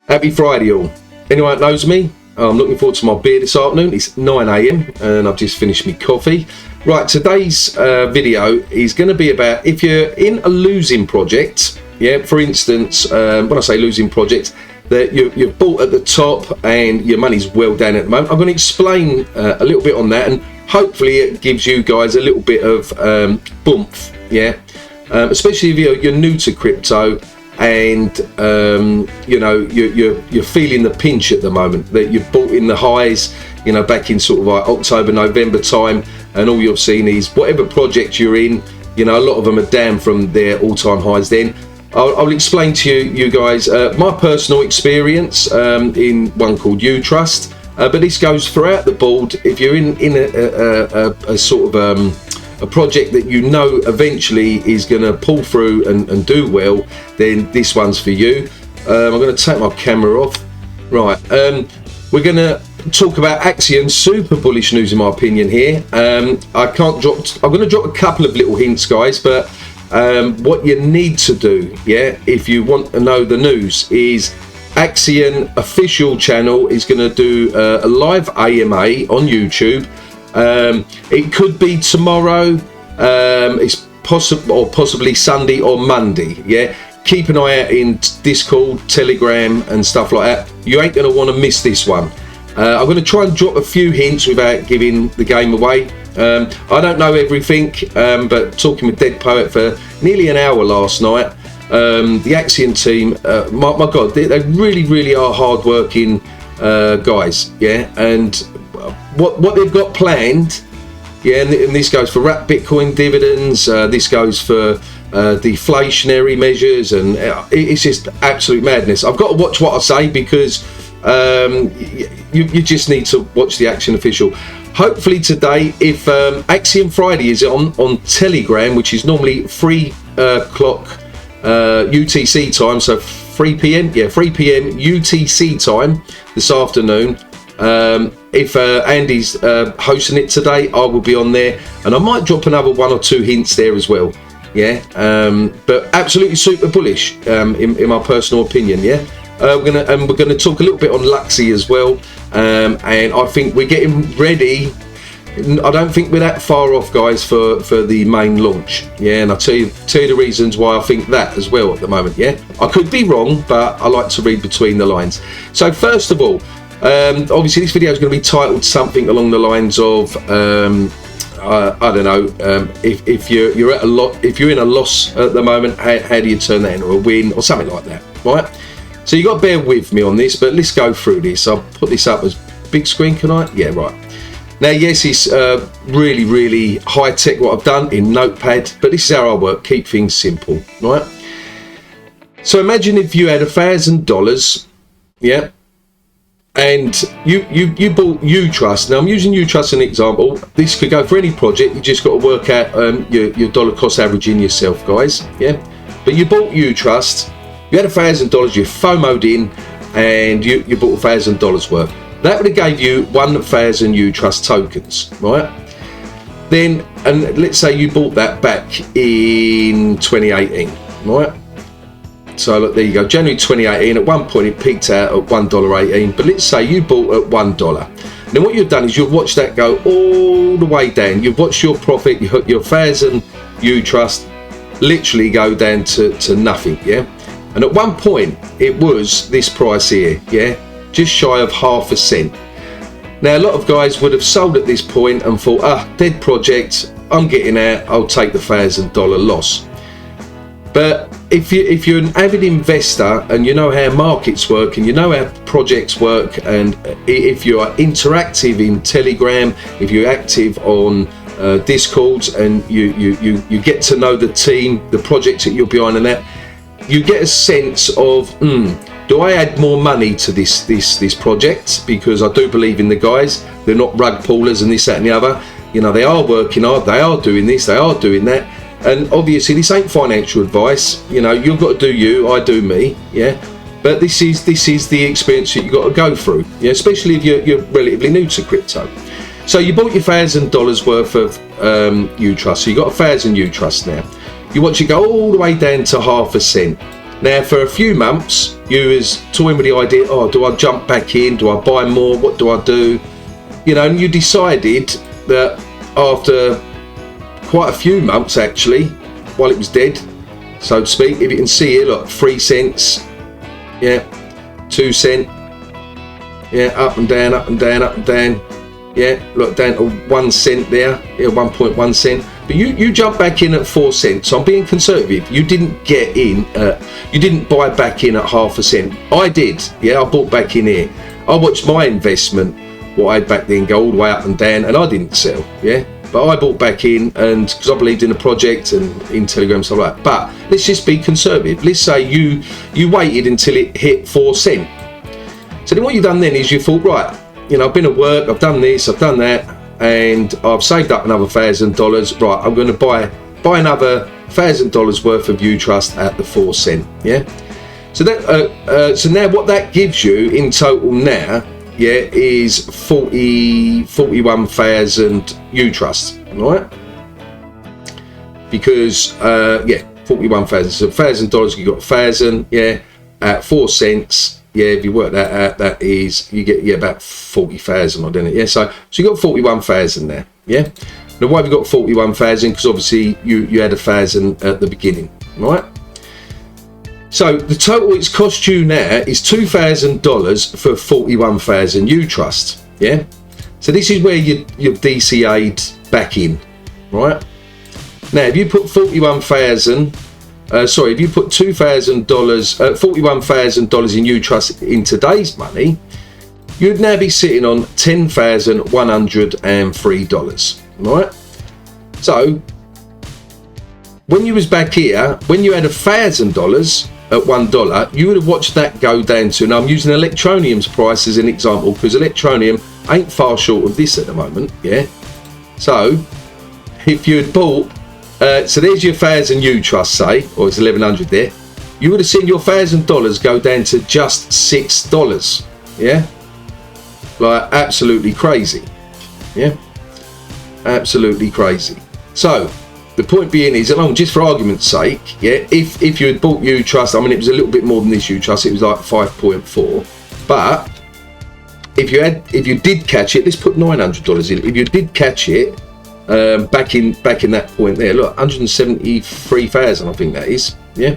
Happy Friday all. Anyone that knows me, I'm looking forward to my beer this afternoon. It's 9 AM and I've just finished my coffee. Right, today's video is going to be about if you're in a losing project, yeah, for instance, when I say losing project, that you've bought at the top and your money's well down at the moment. I'm going to explain a little bit on that, and hopefully it gives you guys a little bit of boomph, yeah, especially if you're new to crypto and you know you're feeling the pinch at the moment, that you've bought in the highs, you know, back in sort of like October, November time, and all you've seen is whatever project you're in, you know, a lot of them are down from their all-time highs. Then I'll explain to you guys my personal experience in one called U-Trust, but this goes throughout the board. If you're in a sort of a project that you know eventually is going to pull through and do well, then this one's for you. I'm going to take my camera off. Right, we're going to talk about Axion. Super bullish news in my opinion here. I'm going to drop a couple of little hints, guys, but what you need to do, yeah, if you want to know the news, is Axion official channel is going to do a live AMA on YouTube. It could be tomorrow, it's possible, or possibly Sunday or Monday, yeah. Keep an eye out in Discord, Telegram and stuff like that. You ain't going to want to miss this one. I'm going to try and drop a few hints without giving the game away. I don't know everything, but talking with Dead Poet for nearly an hour last night, the Axion team, my God, they really are hard-working guys, yeah. And what they've got planned, yeah, and this goes for wrapped Bitcoin dividends, this goes for deflationary measures, and it's just absolute madness. I've got to watch what I say because you just need to watch the Axion official. Hopefully today, if Axion Friday is on Telegram, which is normally 3 o'clock UTC time, so 3 PM, yeah, 3 PM UTC time this afternoon. If Andy's hosting it today, I will be on there, and I might drop another 1 or 2 hints there as well, yeah. But absolutely super bullish in my personal opinion, yeah. We're gonna talk a little bit on Luxy as well, and I think we're getting ready. I don't think we're that far off, guys, for the main launch, yeah. And I'll tell you the reasons why I think that as well at the moment, yeah. I could be wrong, but I like to read between the lines. So first of all, obviously this video is going to be titled something along the lines of I don't know, if you're at a lot, if you're in a loss at the moment, how do you turn that into a win or something like that, right? So you got to bear with me on this, but let's go through this. I'll put this up as big screen, can I? Yeah, right. Now, yes, it's really high tech what I've done in Notepad, but this is how I work. Keep things simple, right? So imagine if you had $1,000, yeah, and you bought U-Trust. Now I'm using U-Trust as an example. This could go for any project. You just got to work out your dollar cost averaging yourself, guys, yeah. But you bought U-Trust. You had $1,000, you FOMO'd in, and you bought $1,000 worth. That would have gave you 1,000 U-Trust tokens, right? Then, and let's say you bought that back in 2018, right? So look, there you go, January 2018. At one point it peaked out at $1.18, but let's say you bought at $1. Then what you've done is you've watched that go all the way down. You've watched your profit, your 1,000 U-Trust literally go down to nothing, yeah. And at one point it was this price here, yeah, just shy of ½ a cent. Now a lot of guys would have sold at this point and thought, dead project, I'm getting out, I'll take the $1,000 loss. But if you're an avid investor and you know how markets work and you know how projects work, and if you are interactive in Telegram, if you're active on Discords, and you get to know the team, the projects that you're behind, and that, you get a sense of, do I add more money to this project? Because I do believe in the guys. They're not rug pullers and this, that and the other. You know, they are working hard, they are doing this, they are doing that. And obviously this ain't financial advice. You know, you've got to do you, I do me, yeah. But this is the experience that you've got to go through, yeah, especially if you're relatively new to crypto. So you bought your $1,000 worth of U-Trust. So you got 1,000 U-Trust now. You watch it go all the way down to ½ a cent. Now for a few months you was toying with the idea, oh, do I jump back in, do I buy more, what do I do, you know, and you decided that after quite a few months actually, while it was dead, so to speak, if you can see here, look, 3 cents, yeah, 2 cent, yeah, up and down, up and down, up and down, yeah, look, down to 1 cent there, yeah, 1.1 cent. But you jumped back in at 4 cents. So I'm being conservative. You didn't get in, you didn't buy back in at ½ cent. I did, yeah, I bought back in here. I watched my investment, what I had back then, go all the way up and down, and I didn't sell, yeah. But I bought back in, and because I believed in the project and in Telegram and stuff like that. But let's just be conservative. Let's say you waited until it hit 4 cent. So then what you've done then is you thought, right, you know, I've been at work, I've done this, I've done that, and I've saved up another $1,000. Right, I'm going to buy another $1,000 worth of U-Trust at the 4 cent. Yeah. So that so now what that gives you in total now, yeah, is 41,000 U-Trust, right? Because yeah, 41,000. So $1,000, you got 1,000, yeah, at 4 cents. Yeah, if you work that out, that is, you get, yeah, about 40,000 odd in it. Yeah, so you got 41,000 there. Yeah. Now why have you got 41,000? Because obviously you had 1,000 at the beginning, right? So the total it's cost you now is $2,000 for 41,000 U-Trust. Yeah. So this is where you've DCA'd back in, right? Now if you put 41,000. Sorry, if you put $2,000, $41,000 in U-Trust in today's money, you'd now be sitting on $10,103, right? So when you was back here, when you had $1,000 at $1, you would have watched that go down to, and I'm using Electroneum's price as an example because Electroneum ain't far short of this at the moment, yeah? So if you had bought, so there's your 1,000 U-Trust, say, or it's 1,100 there. You would have seen your $1,000 go down to just $6. Yeah, like absolutely crazy. Yeah, absolutely crazy. So the point being is, just for argument's sake, yeah, if you had bought U-Trust, I mean, it was a little bit more than this U-Trust. It was like 5.4, but if you did catch it, let's put $900 in. If you did catch it. Back in that point there, look, 173,000 I think that is, yeah,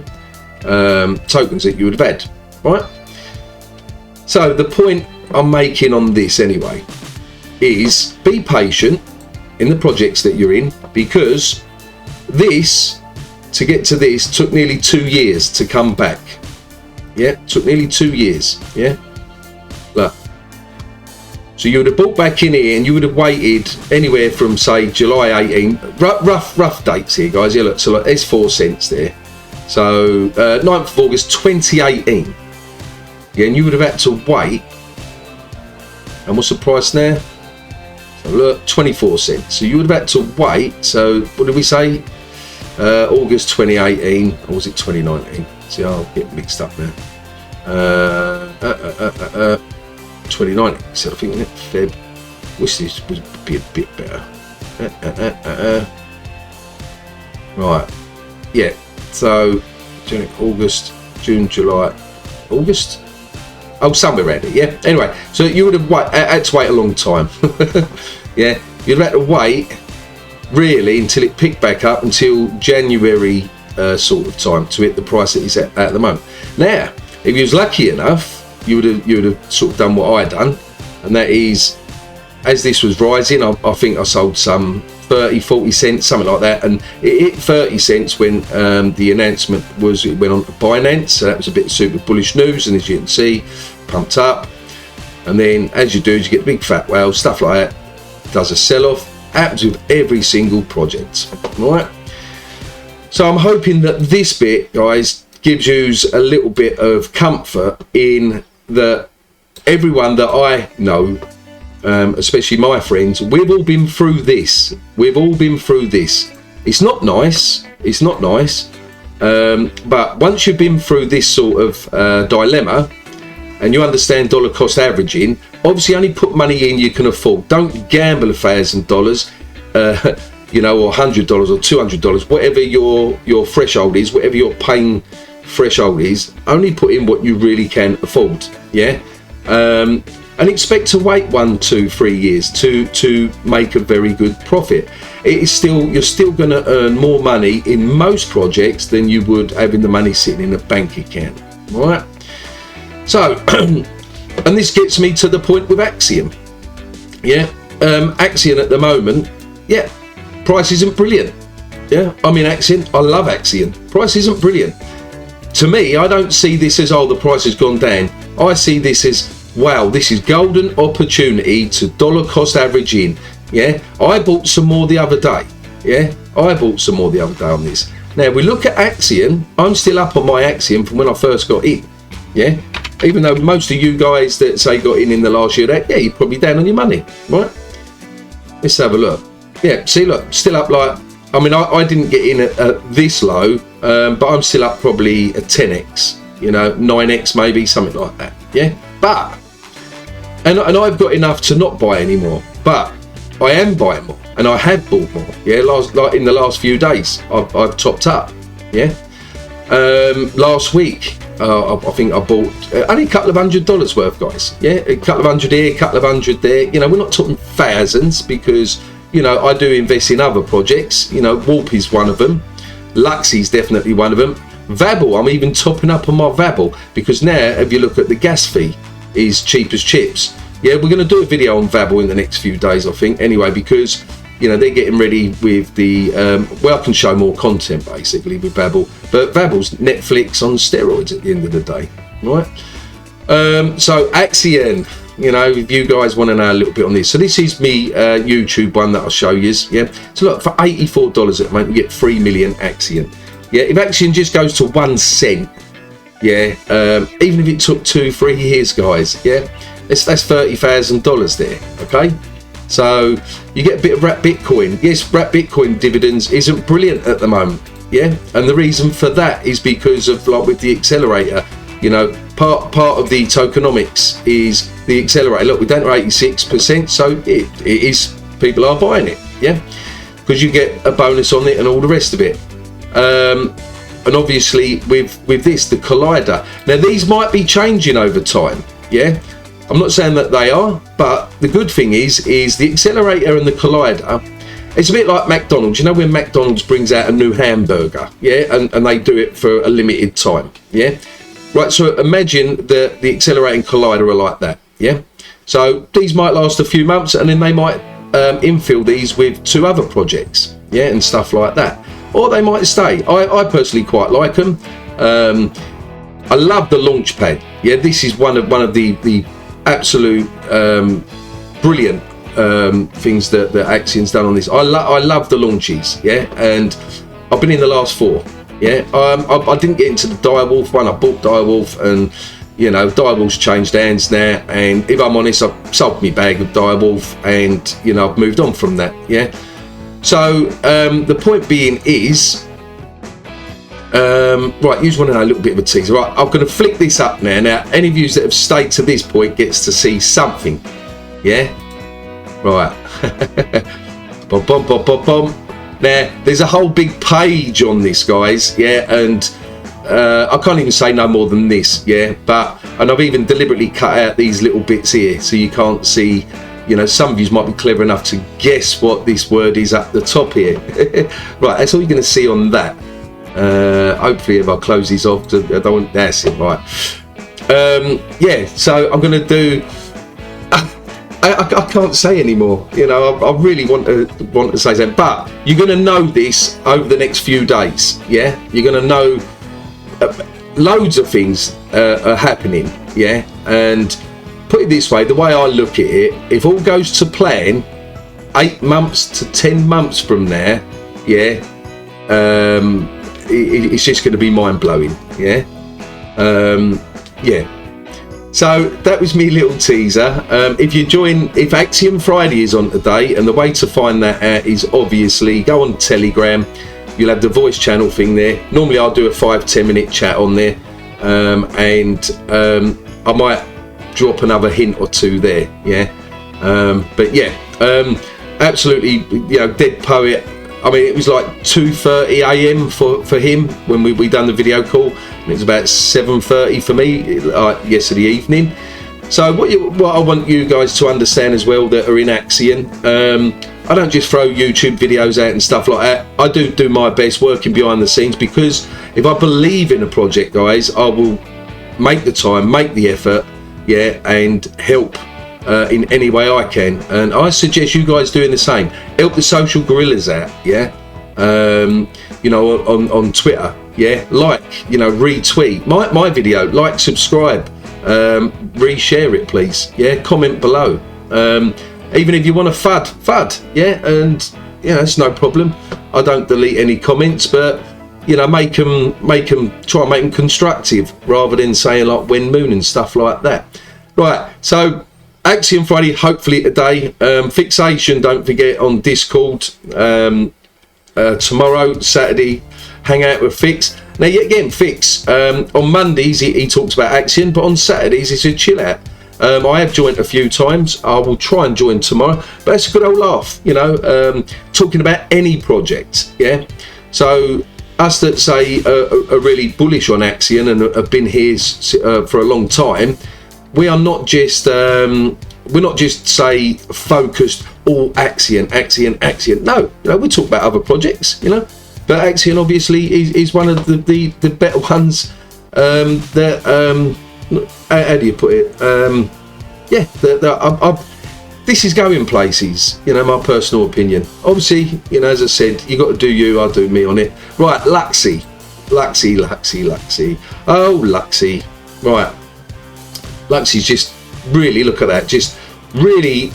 tokens that you would have had, right? So the point I'm making on this anyway is be patient in the projects that you're in, because this, to get to this, took nearly 2 years to come back. Yeah, took nearly 2 years. Yeah, look. So you would have bought back in here and you would have waited anywhere from, say, July 18, rough dates here, guys. Yeah, look, so look, there's 4 cents there. So 9th of August 2018. Yeah, and you would have had to wait. And what's the price now? So look, 24 cents. So you would have had to wait. So what did we say? August 2018, or was it 2019? See, I'll get mixed up now. 2019, so I think in Feb. Wish this would be a bit better. Right, yeah. So August, June, July, August. Oh, somewhere around it. Yeah. Anyway, so you would have had to wait a long time. Yeah, you'd have had to wait really until it picked back up until January sort of time to hit the price that it's at the moment. Now, if you was lucky enough, you would have sort of done what I done, and that is, as this was rising, I think I sold some 30-40 cents, something like that, and it hit 30 cents when the announcement was, it went on to Binance, so that was a bit of super bullish news, and as you can see, pumped up, and then as you do, you get big fat whales, stuff like that, does a sell-off. Happens with every single project, right? So I'm hoping that this bit, guys, gives you a little bit of comfort in that everyone that I know, especially my friends, we've all been through this. We've all been through this. It's not nice. It's not nice. But once you've been through this sort of dilemma, and you understand dollar cost averaging, obviously only put money in you can afford. Don't gamble $1,000, you know, or $100 or $200, whatever your threshold is, whatever your pain threshold is, only put in what you really can afford, yeah, and expect to wait 1, 2, 3 years to make a very good profit. It is still, you're still going to earn more money in most projects than you would having the money sitting in a bank account, right? So, and this gets me to the point with Axion, yeah. Axion at the moment, yeah, price isn't brilliant, yeah. I mean, Axion, I love Axion. Price isn't brilliant. To me, I don't see this as, oh, the price has gone down. I see this as, wow, this is golden opportunity to dollar cost average in, yeah. I bought some more the other day, yeah. I bought some more the other day on this. Now, we look at Axion, I'm still up on my Axion from when I first got in, yeah. Even though most of you guys that say got in the last year, yeah, you're probably down on your money, right? Let's have a look. Yeah, see, look, still up like, I mean, I didn't get in at this low, but I'm still up probably a 10x, you know, 9x maybe, something like that, yeah? But, and I've got enough to not buy anymore, but I am buying more, and I have bought more, yeah? Like in the last few days, I've topped up, yeah? Last week, I think I bought only a couple of $100 worth, guys, yeah? A couple of $100 here, a couple of $100 there, you know, we're not talking thousands, because, you know, I do invest in other projects, you know, Warp is one of them, Luxy is definitely one of them, Vabble, I'm even topping up on my Vabble, because now, if you look at the gas fee, is cheap as chips. Yeah, we're going to do a video on Vabble in the next few days, I think, anyway, because, you know, they're getting ready with the, well, I can show more content, basically, with Vabble, but Vabble's Netflix on steroids at the end of the day, right? So, Axion, you know, if you guys want to know a little bit on this. So, this is me YouTube one that I'll show you, yeah? So, look, for $84 at the moment, you get 3 million Axion. Yeah, if Axion just goes to 1 cent, yeah, even if it took 2-3 years, guys, yeah, that's $30,000 there, okay? So you get a bit of wrapped Bitcoin. Yes, wrapped Bitcoin dividends isn't brilliant at the moment, yeah, and the reason for that is because of, like, with the accelerator, you know, part of the tokenomics is the accelerator. Look, we're down to 86%, so it is, people are buying it, yeah, because you get a bonus on it and all the rest of it. And obviously with this, the collider, now these might be changing over time, yeah, I'm not saying that they are, but the good thing is the accelerator and the collider, it's a bit like McDonald's. You know, when McDonald's brings out a new hamburger, yeah, and they do it for a limited time, yeah, right? So imagine the accelerator and collider are like that, yeah. So these might last a few months, and then they might infill these with 2 other projects, yeah, and stuff like that. Or they might stay. I personally quite like them. I love the launch pad. Yeah, this is one of the absolute brilliant things that Axion's done on this. I love the launches. Yeah, and I've been in the last 4. Yeah, I didn't get into the Direwolf one. I bought Direwolf, and you know, Direwolf's changed hands now. And if I'm honest, I've sold me bag of Direwolf, and you know, I've moved on from that. Yeah. So the point being is, right, you just want to know a little bit of a teaser. Right, I'm going to flick this up now. Now, any of you that have stayed to this point gets to see something. Yeah? Right. Bom, bom, bom, bom, bom. Now, there's a whole big page on this, guys. Yeah, and I can't even say no more than this. Yeah, and I've even deliberately cut out these little bits here so you can't see. You know, some of you might be clever enough to guess what this word is at the top here. Right, that's all you're going to see on that. Hopefully, if I close these off, I don't want, that's it, right. Yeah, so I'm going to do, I can't say anymore. You know, I really want to say that, but you're going to know this over the next few days. Yeah, you're going to know loads of things are happening. Yeah, and put it this way, the way I look at it, if all goes to plan, 8 months to 10 months from there, yeah, it's just going to be mind-blowing, yeah. Yeah, so that was me little teaser. If Axion Friday is on today, and the way to find that out is obviously go on Telegram. You'll have the voice channel thing there. Normally I'll do a 5-10 minute chat on there, and I might drop another hint or 2 there, yeah. But yeah, absolutely, you know, Dead Poet, I mean, it was like 2:30 a.m. for him when we done the video call, and it was about 7:30 for me yesterday evening. So what I want you guys to understand as well that are in Axion, I don't just throw YouTube videos out and stuff like that. I do my best working behind the scenes, because if I believe in a project, guys, I will make the time, make the effort, yeah, and help in any way I can. And I suggest you guys doing the same. Help the social gorillas out, yeah. You know, on Twitter, yeah. Like, you know, retweet my video, like, subscribe, reshare it, please, yeah. Comment below. Even if you want to fud, yeah. And you know, it's no problem. I don't delete any comments, but you know, try and make them constructive rather than saying like when moon and stuff like that. Right, so Axion Friday, hopefully today. Fixation, don't forget, on Discord. Tomorrow, Saturday, hang out with Fix. Now, yet again, Fix, on Mondays he talks about Axion, but on Saturdays it's a chill out. I have joined a few times. I will try and join tomorrow, but it's a good old laugh, you know, talking about any project, yeah. So us that say are really bullish on Axion and have been here for a long time, we are not just we're not just say focused all Axion. No, you know, we talk about other projects, you know, but Axion obviously is one of the better ones. That how do you put it? Yeah, this is going places, you know, my personal opinion. Obviously, you know, as I said, you got to do you, I'll do me on it. Right, Luxy. Oh, Luxy. Right, Luxy's just really, look at that, just really,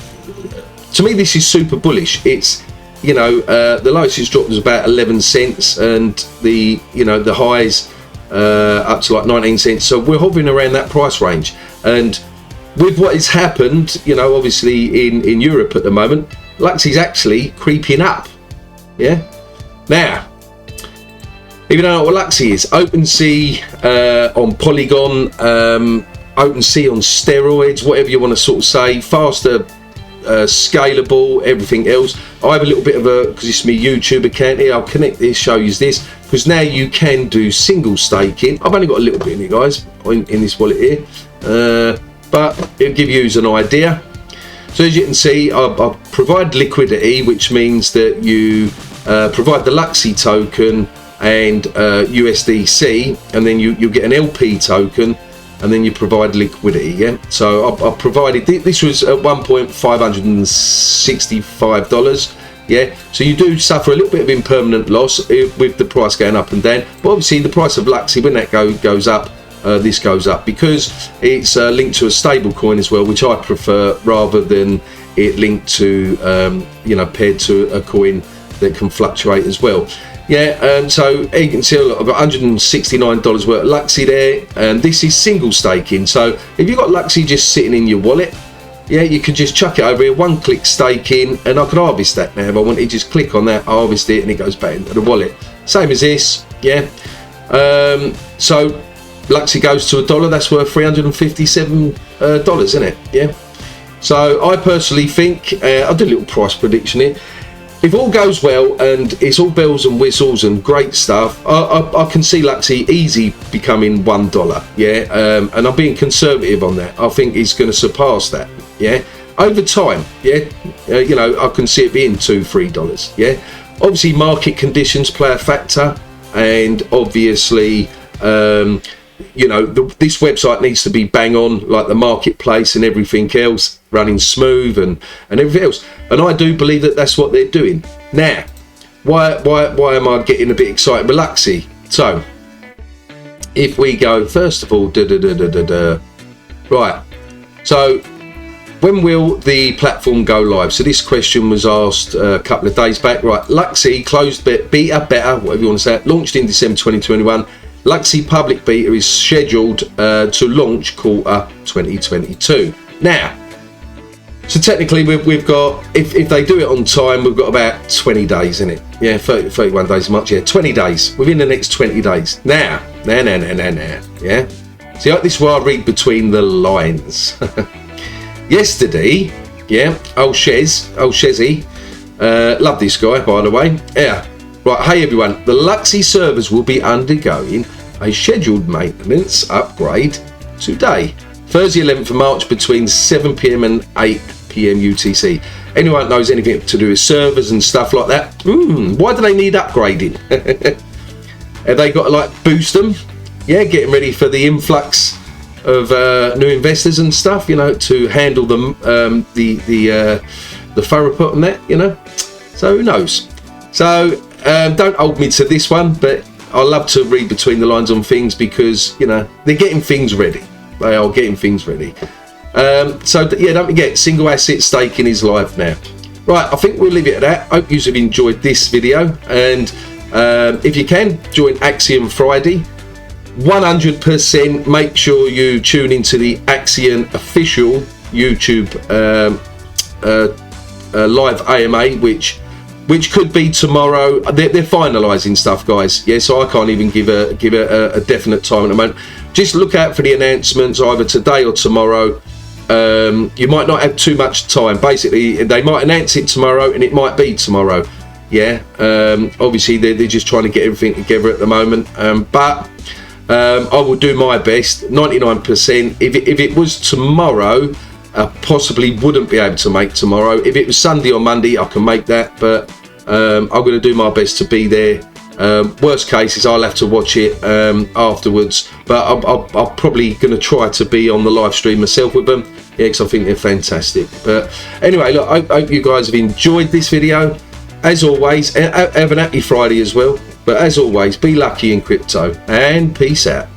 to me this is super bullish. It's, you know, the lowest it's dropped was about 11 cents, and the, you know, the highs up to like 19 cents. So we're hovering around that price range, and with what has happened, you know, obviously in Europe at the moment, Luxy's actually creeping up, yeah. Now, if you don't know what Luxy is, OpenSea on Polygon, OpenSea on steroids, whatever you want to sort of say, faster, scalable, everything else. I have a little bit of a, because it's my YouTube account here, I'll connect this, show you this, because now you can do single staking. I've only got a little bit in it, guys, in this wallet here, but it'll give you an idea. So as you can see, I provide liquidity, which means that you provide the Luxy token and USDC, and then you get an LP token, and then you provide liquidity, yeah. So I provided, this was at $1,565, yeah. So you do suffer a little bit of impermanent loss with the price going up and down, but obviously the price of Luxy, when that goes up, this goes up, because it's linked to a stable coin as well, which I prefer, rather than it linked to you know, paired to a coin that can fluctuate as well. Yeah, and so you can see I've got $169 worth of Luxy there, and this is single staking. So if you've got Luxy just sitting in your wallet, yeah, you can just chuck it over here, one click staking, and I can harvest that now. If I want to just click on that, harvest it, and it goes back into the wallet. Same as this, yeah. So Luxy goes to $1, that's worth $357, isn't it? Yeah. So I personally think, I'll do a little price prediction here. If all goes well and it's all bells and whistles and great stuff, I can see Luxy easy becoming $1, yeah. And I'm being conservative on that. I think it's going to surpass that, yeah, over time, yeah. You know, I can see it being $2-3, yeah. Obviously market conditions play a factor, and obviously you know, this website needs to be bang on, like the marketplace and everything else, running smooth and everything else. And I do believe that that's what they're doing. Now, why am I getting a bit excited with Luxy? So, if we go, first of all, right. So, when will the platform go live? So this question was asked a couple of days back. Right, Luxy closed beta, whatever you want to say, launched in December 2021. Luxy public beta is scheduled to launch quarter 2022. Now, so technically we've got, if they do it on time, we've got about 20 days in it. Yeah, 31 days much, yeah, 20 days, within the next 20 days. Now, yeah. See, this is where I read between the lines. Yesterday, yeah, old Shezzy Love this guy, by the way. Yeah. Right, hey everyone, the Luxy servers will be undergoing a scheduled maintenance upgrade today, Thursday 11th of March, between 7 PM and 8 PM UTC. Anyone knows anything to do with servers and stuff like that? Why do they need upgrading? Have they got to like boost them? Yeah, getting ready for the influx of new investors and stuff, you know, to handle them, the thorough put on that, you know. So who knows? So don't hold me to this one, but I love to read between the lines on things because, you know, they're getting things ready. They are getting things ready. So yeah, don't forget, single asset staking is live now. Right, I think we'll leave it at that. Hope you have enjoyed this video, and if you can, join Axion Friday. 100% make sure you tune into the Axion official YouTube live AMA, which could be tomorrow. They're finalising stuff, guys. Yeah, so I can't even give a definite time at the moment. Just look out for the announcements either today or tomorrow. You might not have too much time. Basically, they might announce it tomorrow, and it might be tomorrow. Yeah. Obviously, they're just trying to get everything together at the moment. But I will do my best. 99%. If it was tomorrow, I possibly wouldn't be able to make tomorrow. If it was Sunday or Monday, I can make that, but I'm going to do my best to be there. Worst case is I'll have to watch it afterwards, but I'm probably going to try to be on the live stream myself with them, yeah, because I think they're fantastic. But anyway, look, I hope you guys have enjoyed this video. As always, have an happy Friday as well, but as always, be lucky in crypto, and peace out.